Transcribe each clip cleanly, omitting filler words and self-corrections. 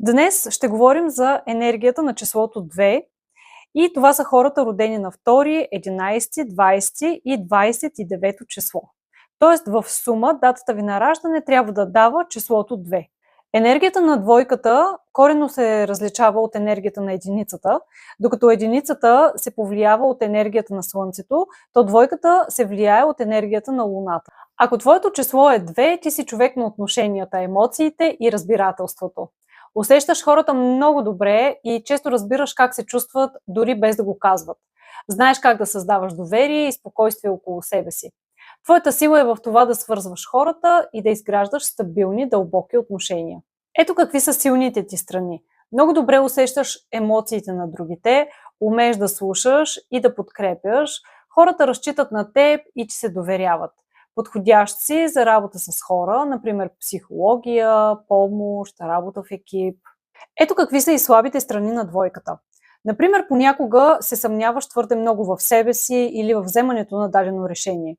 Днес ще говорим за енергията на числото 2 и това са хората родени на 2, 11, 20 и 29 число. Тоест в сума датата ви на раждане трябва да дава числото 2. Енергията на двойката коренно се различава от енергията на единицата. Докато единицата се повлиява от енергията на Слънцето, то двойката се влияе от енергията на Луната. Ако твоето число е 2, ти си човек на отношенията, емоциите и разбирателството. Усещаш хората много добре и често разбираш как се чувстват, дори без да го казват. Знаеш как да създаваш доверие и спокойствие около себе си. Твоята сила е в това да свързваш хората и да изграждаш стабилни, дълбоки отношения. Ето какви са силните ти страни. Много добре усещаш емоциите на другите, умееш да слушаш и да подкрепяш. Хората разчитат на теб и ти се доверяват. Подходящ си за работа с хора, например психология, помощ, работа в екип. Ето какви са и слабите страни на двойката. Например, понякога се съмняваш твърде много в себе си или в вземането на дадено решение.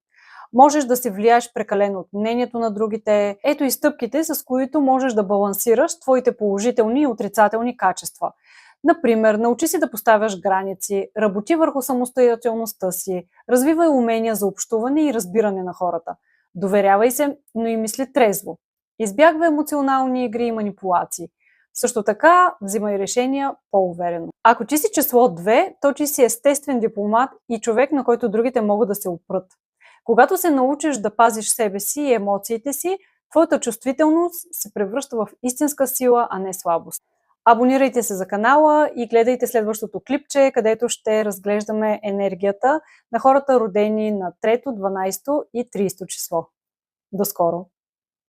Можеш да се влияеш прекалено от мнението на другите. Ето и стъпките, с които можеш да балансираш твоите положителни и отрицателни качества. Например, научи се да поставяш граници, работи върху самостоятелността си, развивай умения за общуване и разбиране на хората. Доверявай се, но и мисли трезво. Избягвай емоционални игри и манипулации. Също така, взимай решения по-уверено. Ако ти си число 2, то ти си естествен дипломат и човек, на който другите могат да се опрат. Когато се научиш да пазиш себе си и емоциите си, твоята чувствителност се превръща в истинска сила, а не слабост. Абонирайте се за канала и гледайте следващото клипче, където ще разглеждаме енергията на хората родени на 3, 12 и 30 число. До скоро!